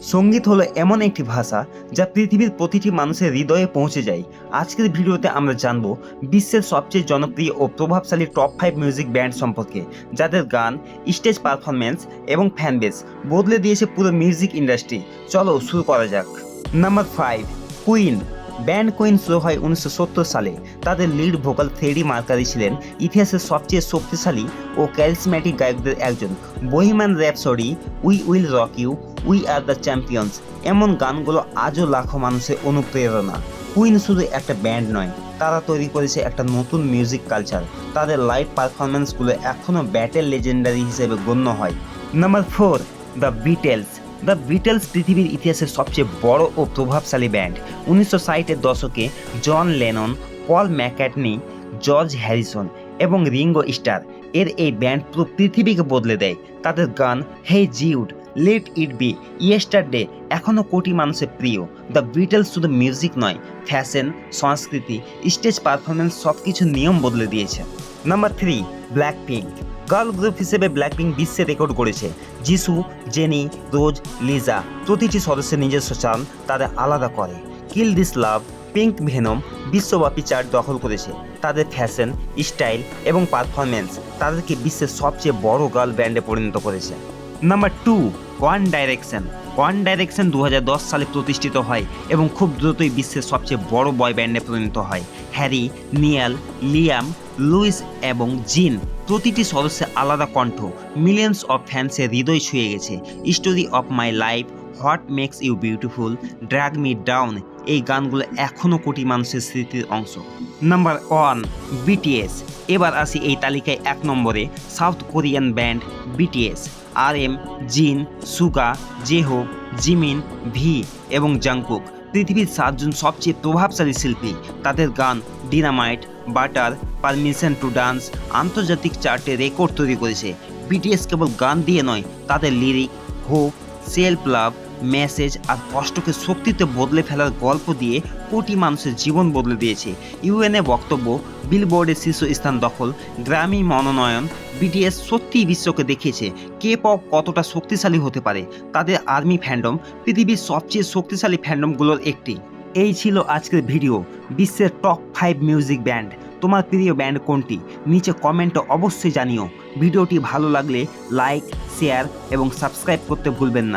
সঙ্গীত হলো এমন একটি ভাষা যা পৃথিবীর প্রতিটি মানুষের হৃদয়ে পৌঁছে যায়। আজকের ভিডিওতে আমরা জানব বিশ্বের সবচেয়ে জনপ্রিয় ও প্রভাবশালী টপ 5 মিউজিক ব্যান্ড সম্পর্কে, যাদের গান, স্টেজ পারফরমেন্স এবং ফ্যানবেস বদলে দিয়েছে পুরো মিউজিক ইন্ডাস্ট্রি। চলো শুরু করা যাক। Number 5, queen. ব্যান্ড কুইন শুরু হয় 1970 সালে। তাদের লিড ভোকাল ফ্রেডি মার্কারি ছিলেন ইতিহাসের সবচেয়ে শক্তিশালী ও ক্যারিসম্যাটিক গায়কদের একজন। Bohemian Rhapsody, we will rock you, we are the champions এমন গানগুলো আজও লাখো মানুষের অনুপ্রেরণা। কুইন শুধু একটা ব্যান্ড নয়, তারা তৈরি করেছে একটা নতুন মিউজিক কালচার। তাদের লাইভ পারফরমেন্সগুলো এখনও ব্যাটেল লেজেন্ডারি হিসেবে গণ্য হয়। Number 4, the Beatles. The Beatles পৃথিবীর ইতিহাসের সবচেয়ে বড় ও প্রভাবশালী ব্যান্ড। 1960-এর দশকে John Lennon, Paul McCartney, George Harrison এবং রিঙ্গো স্টার এর এই ব্যান্ড পুরো পৃথিবীকে বদলে দেয়। তাদের গান Hey Jude, Let It Be, Yesterday এখনও কোটি মানুষের প্রিয়। দ্য বিটলস শুধু মিউজিক নয়, ফ্যাশন, সংস্কৃতি, স্টেজ পারফরমেন্স সব কিছু নিয়ম বদলে দিয়েছে। Number 3, Blackpink. গার্ল গ্রুপ হিসেবে ব্ল্যাকপিঙ্ক বিশ্বে রেকর্ড করেছে। যিশু, জেনি, রোজ, লিজা প্রতিটি সদস্যের নিজস্ব চার্ম তাদের আলাদা করে। কিল দিস লাভ, পিঙ্ক ভেনম বিশ্বব্যাপী চার্ট দখল করেছে। তাদের ফ্যাশন, স্টাইল এবং পারফরমেন্স তাদেরকে বিশ্বের সবচেয়ে বড় গার্ল ব্যান্ডে পরিণত করেছে। Number 2, one direction. One direction 2010 সালে প্রতিষ্ঠিত হয় এবং খুব দ্রুতই বিশ্বের সবচেয়ে বড় বয় ব্যান্ডে পরিণত হয়। হ্যারি, নিয়াল, লিয়াম, লুইস এবং জিন প্রতিটি সদস্যের আলাদা কণ্ঠ মিলিয়ন্স অফ ফ্যান্সের হৃদয় ছুঁয়ে গেছে। Story of My Life, What Makes You Beautiful, Drag Me Down এই গানগুলো এখনও কোটি মানুষের স্মৃতির অংশ। Number 1, BTS. এবার আসি এই তালিকায় 1 নম্বরে South Korean band BTS. RM, Jin, Suga, J-Hope, Jimin, V এবং জাংকুক পৃথিবীর 7 জন সবচেয়ে প্রভাবশালী শিল্পী। তাদের গান Dynamite, Butter, Permission to Dance আন্তর্জাতিক চার্টে রেকর্ড তৈরি করেছে। বিটিএস কেবল গান দিয়ে নয়, তাদের lyric, hope, self love, message আর কষ্টকে শক্তিতে বদলে ফেলার গল্প দিয়ে কোটি মানুষের জীবন বদলে দিয়েছে। ইউএনএ বক্তব্য, বিলবোর্ডের শীর্ষস্থান দখল, গ্র্যামি মনোনয়ন। বিটিএস সত্যিই বিশ্বকে দেখিয়েছে কে পপ কতটা শক্তিশালী হতে পারে। তাদের আর্মি ফ্যান্ডম পৃথিবীর সবচেয়ে শক্তিশালী ফ্যান্ডমগুলোর একটি। এই ছিল আজকের ভিডিও, বিশ্বের টপ 5 মিউজিক ব্যান্ড। তোমার প্রিয় ব্যান্ড কোনটি নিচে কমেন্টে অবশ্যই জানিও। ভিডিওটি ভালো লাগলে লাইক, শেয়ার এবং সাবস্ক্রাইব করতে ভুলবেন না।